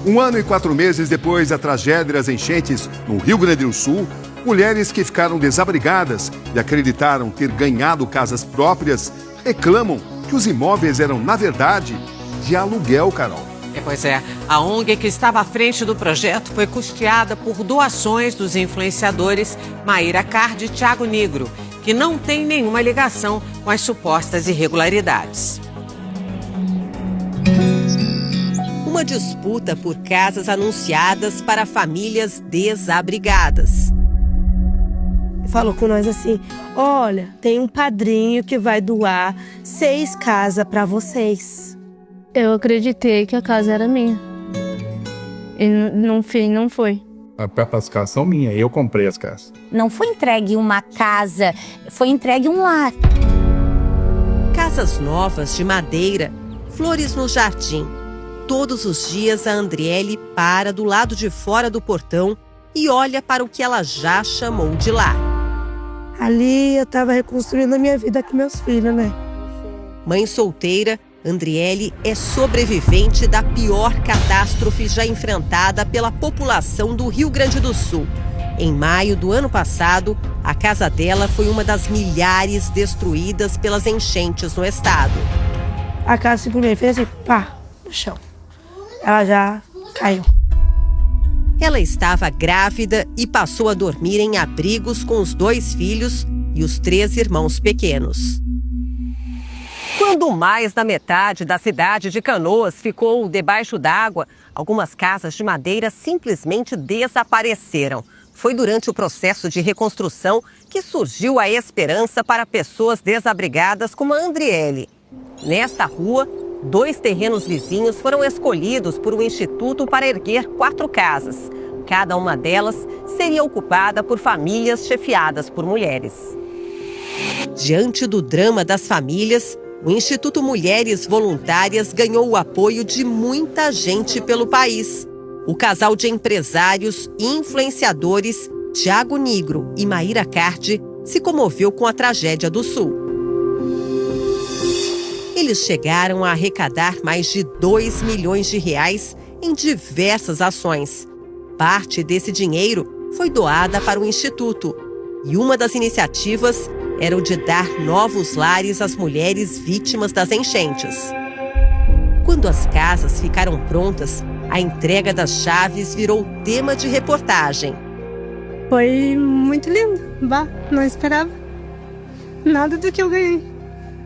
1 ano e 4 meses depois da tragédia das enchentes no Rio Grande do Sul, mulheres que ficaram desabrigadas e acreditaram ter ganhado casas próprias reclamam que os imóveis eram, na verdade, de aluguel, Carol. Pois é, a ONG que estava à frente do projeto foi custeada por doações dos influenciadores Maíra Card e Thiago Nigro, que não tem nenhuma ligação com as supostas irregularidades. Uma disputa por casas anunciadas para famílias desabrigadas. Falou com nós assim: olha, tem um padrinho que vai doar 6 casas para vocês. Eu acreditei que a casa era minha. E no fim não foi. As casas são minhas, eu comprei as casas. Não foi entregue uma casa, foi entregue um lar. Casas novas de madeira, flores no jardim. Todos os dias a Andriele para do lado de fora do portão e olha para o que ela já chamou de lar. Ali eu estava reconstruindo a minha vida com meus filhos, né? Mãe solteira, Andriele é sobrevivente da pior catástrofe já enfrentada pela população do Rio Grande do Sul. Em maio do ano passado, a casa dela foi uma das milhares destruídas pelas enchentes no estado. A casa simplesmente fez assim, pá, no chão. Ela já caiu. Ela estava grávida e passou a dormir em abrigos com os 2 filhos e os 3 irmãos pequenos. Quando mais da metade da cidade de Canoas ficou debaixo d'água, algumas casas de madeira simplesmente desapareceram. Foi durante o processo de reconstrução que surgiu a esperança para pessoas desabrigadas como a Andriele. Nesta rua, 2 terrenos vizinhos foram escolhidos por um instituto para erguer 4 casas. Cada uma delas seria ocupada por famílias chefiadas por mulheres. Diante do drama das famílias, o Instituto Mulheres Voluntárias ganhou o apoio de muita gente pelo país. O casal de empresários e influenciadores Thiago Nigro e Maíra Card se comoveu com a tragédia do Sul. Eles chegaram a arrecadar mais de 2 milhões de reais em diversas ações. Parte desse dinheiro foi doada para o Instituto. E uma das iniciativas era o de dar novos lares às mulheres vítimas das enchentes. Quando as casas ficaram prontas, a entrega das chaves virou tema de reportagem. Foi muito lindo. Bah, não esperava nada do que eu ganhei.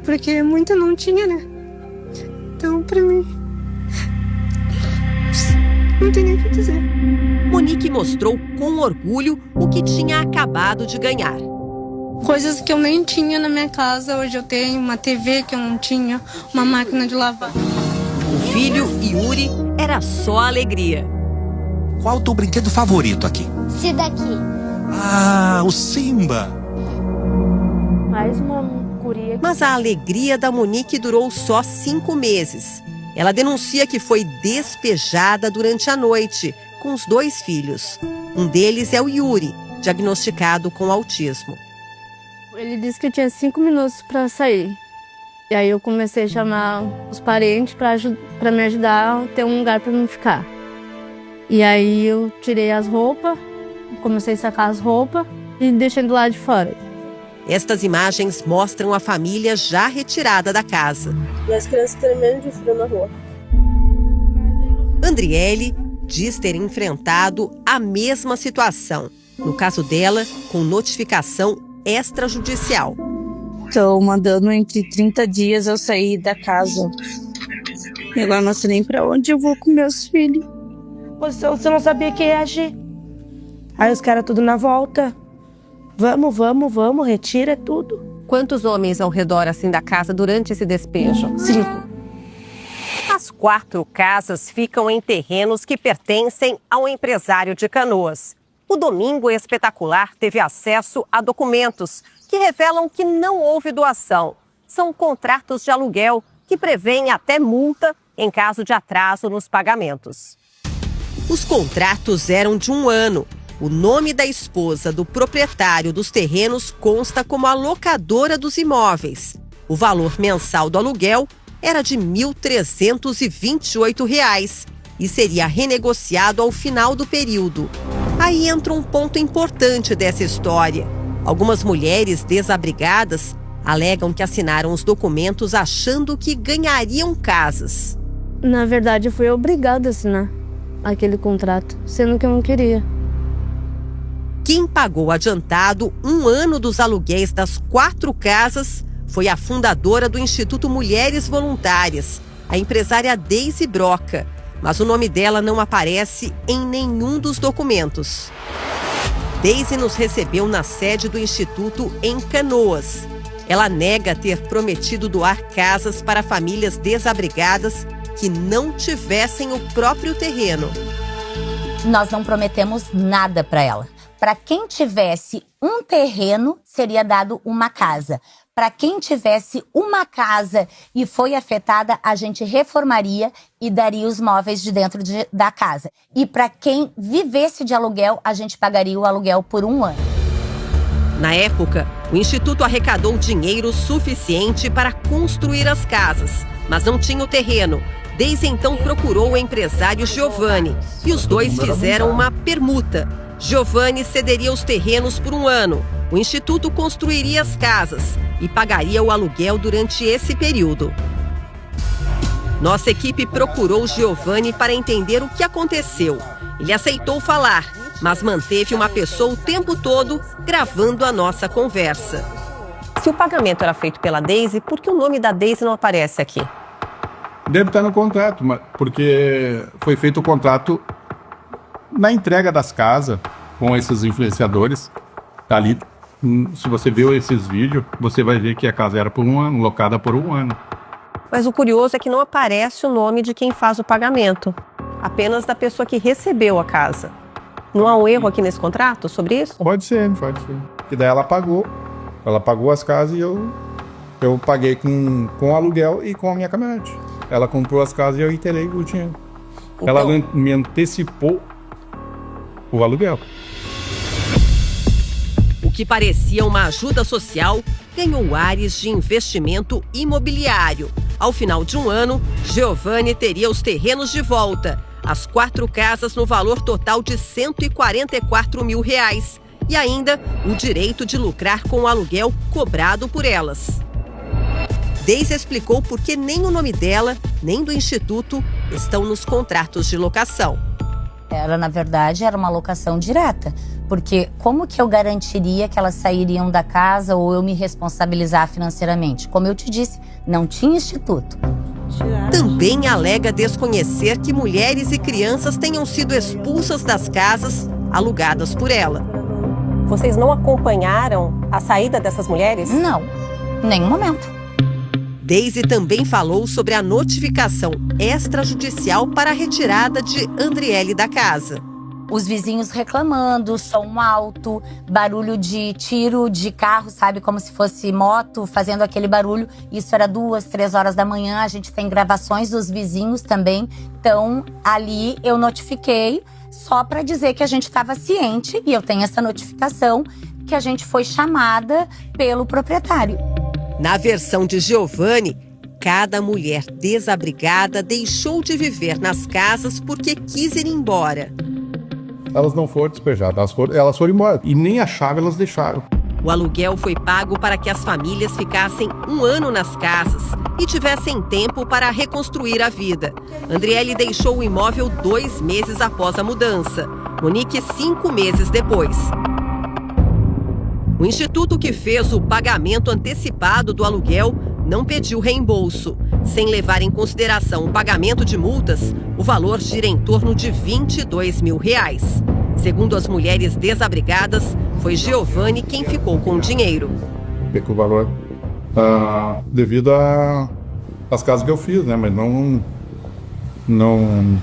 Porque muito não tinha, né? Então, pra mim, não tem nem o que dizer. Monique mostrou com orgulho o que tinha acabado de ganhar. Coisas que eu nem tinha na minha casa, hoje eu tenho uma TV que eu não tinha, uma máquina de lavar. O filho, Yuri, era só alegria. Qual o teu brinquedo favorito aqui? Esse daqui. Ah, o Simba. Mais uma guria. Mas a alegria da Monique durou só 5 meses. Ela denuncia que foi despejada durante a noite, com os 2 filhos. Um deles é o Yuri, diagnosticado com autismo. Ele disse que tinha 5 minutos para sair. E aí eu comecei a chamar os parentes para me ajudar a ter um lugar para me ficar. E aí eu tirei as roupas, comecei a sacar as roupas e deixei do lado de fora. Estas imagens mostram a família já retirada da casa. E as crianças tremendo de frio na rua. Andriele diz ter enfrentado a mesma situação. No caso dela, com notificação extrajudicial. Estou mandando entre 30 dias eu sair da casa. E agora não sei nem para onde eu vou com meus filhos. Você não sabia que ia agir. Aí os caras tudo na volta. Vamos, retira tudo. Quantos homens ao redor assim da casa durante esse despejo? 5. As 4 casas ficam em terrenos que pertencem a um empresário de Canoas. O Domingo Espetacular teve acesso a documentos que revelam que não houve doação. São contratos de aluguel que prevêem até multa em caso de atraso nos pagamentos. Os contratos eram de 1 ano. O nome da esposa do proprietário dos terrenos consta como a locadora dos imóveis. O valor mensal do aluguel era de R$ 1.328. e seria renegociado ao final do período. Aí entra um ponto importante dessa história. Algumas mulheres desabrigadas alegam que assinaram os documentos achando que ganhariam casas. Na verdade, eu fui obrigada a assinar aquele contrato, sendo que eu não queria. Quem pagou adiantado 1 ano dos aluguéis das 4 casas foi a fundadora do Instituto Mulheres Voluntárias, a empresária Deise Broca. Mas o nome dela não aparece em nenhum dos documentos. Deise nos recebeu na sede do Instituto em Canoas. Ela nega ter prometido doar casas para famílias desabrigadas que não tivessem o próprio terreno. Nós não prometemos nada para ela. Para quem tivesse um terreno, seria dado uma casa. Para quem tivesse uma casa e foi afetada, a gente reformaria e daria os móveis de dentro da casa. E para quem vivesse de aluguel, a gente pagaria o aluguel por 1 ano. Na época, o Instituto arrecadou dinheiro suficiente para construir as casas, mas não tinha o terreno. Desde então procurou o empresário Giovanni e os dois fizeram uma permuta. Giovanni cederia os terrenos por 1 ano. O Instituto construiria as casas e pagaria o aluguel durante esse período. Nossa equipe procurou Giovanni para entender o que aconteceu. Ele aceitou falar, mas manteve uma pessoa o tempo todo gravando a nossa conversa. Se o pagamento era feito pela Deise, por que o nome da Deise não aparece aqui? Deve estar no contrato, porque foi feito o contrato na entrega das casas com esses influenciadores. Ali, se você viu esses vídeos, você vai ver que a casa era por 1 ano, locada por 1 ano. Mas o curioso é que não aparece o nome de quem faz o pagamento, apenas da pessoa que recebeu a casa. Não há um erro aqui nesse contrato sobre isso? Pode ser. E daí ela pagou as casas e eu paguei com o aluguel e com a minha caminhonete. Ela comprou as casas e eu inteirei o dinheiro. Então, ela me antecipou o aluguel. O que parecia uma ajuda social ganhou ares de investimento imobiliário. Ao final de 1 ano, Giovanni teria os terrenos de volta, as 4 casas no valor total de R$144 mil e ainda o direito de lucrar com o aluguel cobrado por elas. Deise explicou por que nem o nome dela, nem do Instituto estão nos contratos de locação. Na verdade, era uma locação direta, porque como que eu garantiria que elas sairiam da casa ou eu me responsabilizar financeiramente? Como eu te disse, não tinha instituto. Também alega desconhecer que mulheres e crianças tenham sido expulsas das casas alugadas por ela. Vocês não acompanharam a saída dessas mulheres? Não, em nenhum momento. Deise também falou sobre a notificação extrajudicial para a retirada de Andriele da casa. Os vizinhos reclamando, som alto, barulho de tiro de carro, sabe? Como se fosse moto, fazendo aquele barulho. Isso era 2, 3 horas da manhã. A gente tem gravações dos vizinhos também. Então, ali eu notifiquei só para dizer que a gente estava ciente, e eu tenho essa notificação, que a gente foi chamada pelo proprietário. Na versão de Giovanni, cada mulher desabrigada deixou de viver nas casas porque quis ir embora. Elas não foram despejadas, elas foram embora. E nem a chave elas deixaram. O aluguel foi pago para que as famílias ficassem 1 ano nas casas e tivessem tempo para reconstruir a vida. Andriele deixou o imóvel 2 meses após a mudança. Monique, 5 meses depois. O instituto que fez o pagamento antecipado do aluguel não pediu reembolso. Sem levar em consideração o pagamento de multas, o valor gira em torno de R$22 mil. Segundo as mulheres desabrigadas, foi Giovanni quem ficou com o dinheiro. Pegou o valor devido às casas que eu fiz, né? Mas não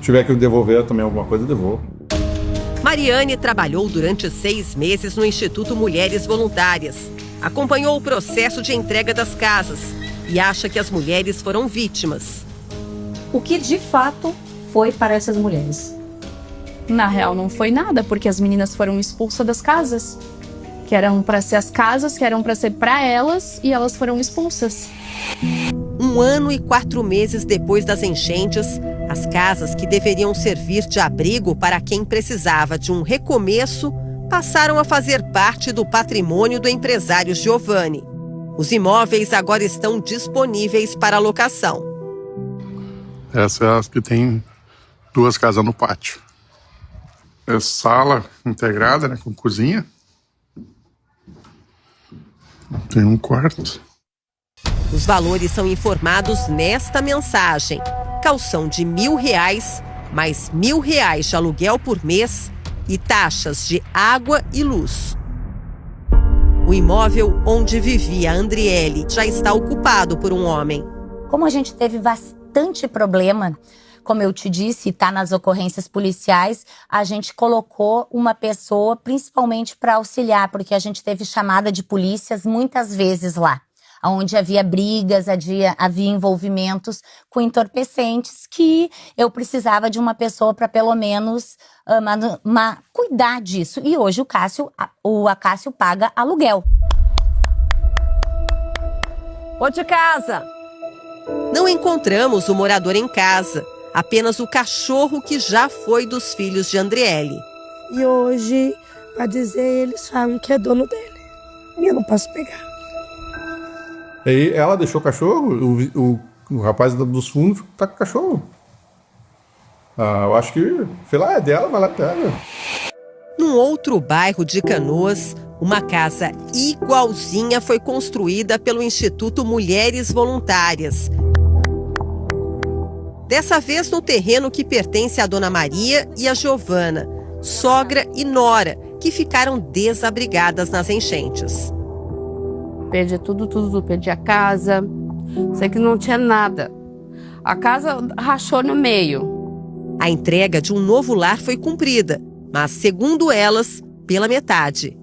tiver que devolver também alguma coisa, eu devolvo. Mariane trabalhou durante 6 meses no Instituto Mulheres Voluntárias. Acompanhou o processo de entrega das casas e acha que as mulheres foram vítimas. O que de fato foi para essas mulheres? Na real, não foi nada, porque as meninas foram expulsas das casas. Que eram para ser as casas, que eram para ser para elas, e elas foram expulsas. 1 ano e 4 meses depois das enchentes, As casas que deveriam servir de abrigo para quem precisava de um recomeço passaram a fazer parte do patrimônio do empresário Giovanni. Os imóveis agora estão disponíveis para locação. Essa é as que tem 2 casas no pátio. É sala integrada, né, com cozinha. Tem um quarto. Os valores são informados nesta mensagem. Calção de R$1.000, mais R$1.000 de aluguel por mês e taxas de água e luz. O imóvel onde vivia a Andriele já está ocupado por um homem. Como a gente teve bastante problema, como eu te disse, está nas ocorrências policiais, a gente colocou uma pessoa principalmente para auxiliar, porque a gente teve chamada de polícias muitas vezes lá, onde havia brigas, havia envolvimentos com entorpecentes, que eu precisava de uma pessoa para pelo menos cuidar disso. E hoje o Acácio paga aluguel. Ô de casa! Não encontramos o morador em casa, apenas o cachorro que já foi dos filhos de Andriele. E hoje, para dizer, eles falam que é dono dele. E eu não posso pegar. Aí ela deixou o cachorro, o rapaz dos fundos tá com o cachorro. Eu acho que, sei lá, é dela, mas ela pega. Num outro bairro de Canoas, uma casa igualzinha foi construída pelo Instituto Mulheres Voluntárias. Dessa vez no terreno que pertence à Dona Maria e a Giovana, sogra e nora, que ficaram desabrigadas nas enchentes. Perdi tudo, perdi a casa, sei que não tinha nada. A casa rachou no meio. A entrega de um novo lar foi cumprida, mas, segundo elas, pela metade.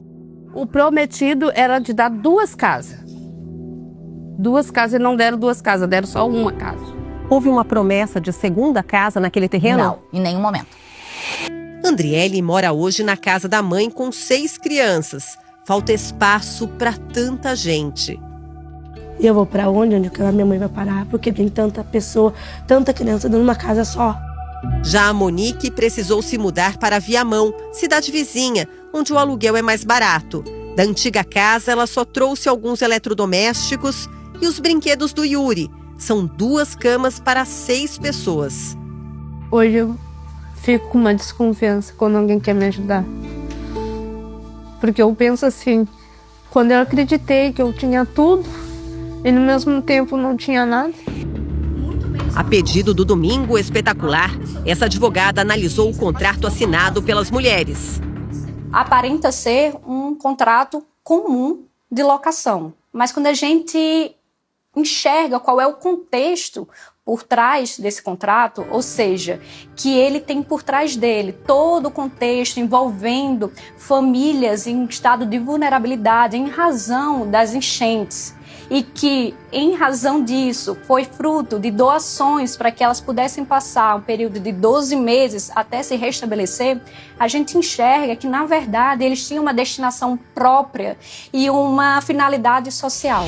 O prometido era de dar 2 casas. 2 casas, e não deram 2 casas, deram só uma casa. Houve uma promessa de segunda casa naquele terreno? Não, em nenhum momento. Andriele mora hoje na casa da mãe com 6 crianças. Falta espaço para tanta gente. E eu vou para onde que a minha mãe vai parar? Porque tem tanta pessoa, tanta criança dentro de uma casa só. Já a Monique precisou se mudar para Viamão, cidade vizinha, onde o aluguel é mais barato. Da antiga casa, ela só trouxe alguns eletrodomésticos e os brinquedos do Yuri. São 2 camas para 6 pessoas. Hoje eu fico com uma desconfiança quando alguém quer me ajudar. Porque eu penso assim, quando eu acreditei que eu tinha tudo e no mesmo tempo não tinha nada. A pedido do Domingo Espetacular, essa advogada analisou o contrato assinado pelas mulheres. Aparenta ser um contrato comum de locação, mas quando a gente enxerga qual é o contexto por trás desse contrato, ou seja, que ele tem por trás dele todo o contexto envolvendo famílias em estado de vulnerabilidade em razão das enchentes, e que, em razão disso, foi fruto de doações para que elas pudessem passar um período de 12 meses até se restabelecer, a gente enxerga que, na verdade, eles tinham uma destinação própria e uma finalidade social.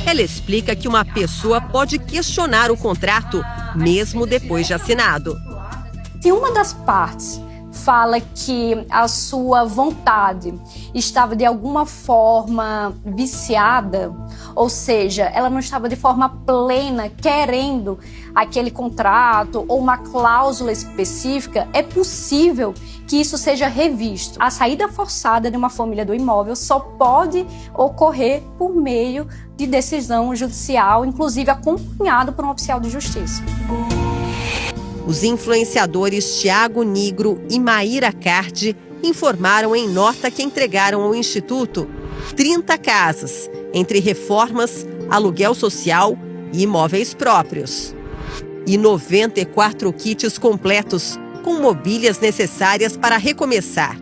Ela explica que uma pessoa pode questionar o contrato mesmo depois de assinado. Se uma das partes fala que a sua vontade estava de alguma forma viciada, ou seja, ela não estava de forma plena querendo aquele contrato ou uma cláusula específica, é possível que isso seja revisto. A saída forçada de uma família do imóvel só pode ocorrer por meio de decisão judicial, inclusive acompanhado por um oficial de justiça. Os influenciadores Tiago Nigro e Maíra Cardi informaram em nota que entregaram ao Instituto 30 casas, entre reformas, aluguel social e imóveis próprios. E 94 kits completos, com mobílias necessárias para recomeçar.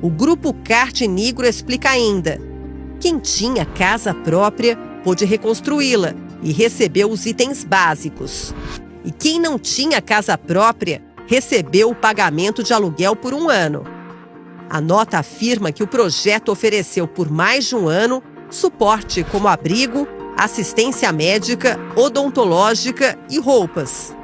O Grupo Cardi Nigro explica ainda: quem tinha casa própria pôde reconstruí-la e recebeu os itens básicos. E quem não tinha casa própria recebeu o pagamento de aluguel por 1 ano. A nota afirma que o projeto ofereceu por mais de 1 ano suporte como abrigo, assistência médica, odontológica e roupas.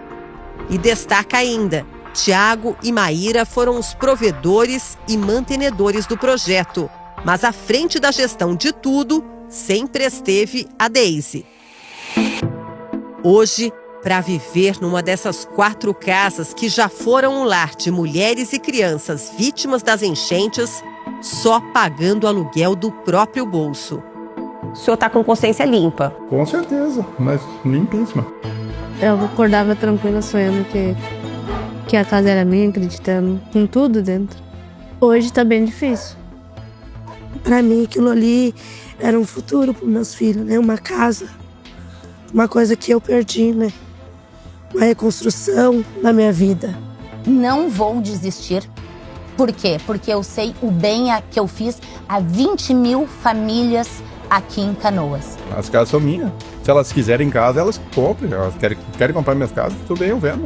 E destaca ainda: Tiago e Maíra foram os provedores e mantenedores do projeto. Mas à frente da gestão de tudo, sempre esteve a Deise. Hoje, para viver numa dessas 4 casas que já foram um lar de mulheres e crianças vítimas das enchentes, só pagando aluguel do próprio bolso. O senhor está com consciência limpa? Com certeza, mas limpíssima. Eu acordava tranquila sonhando que a casa era minha, acreditando com tudo dentro. Hoje tá bem difícil. Para mim, aquilo ali era um futuro para meus filhos, né? Uma casa, uma coisa que eu perdi, né? Uma reconstrução da minha vida. Não vou desistir. Por quê? Porque eu sei o bem que eu fiz a 20 mil famílias aqui em Canoas. As casas são minhas. Se elas quiserem casa, elas comprem. Elas querem comprar minhas casas, tudo bem, eu vendo.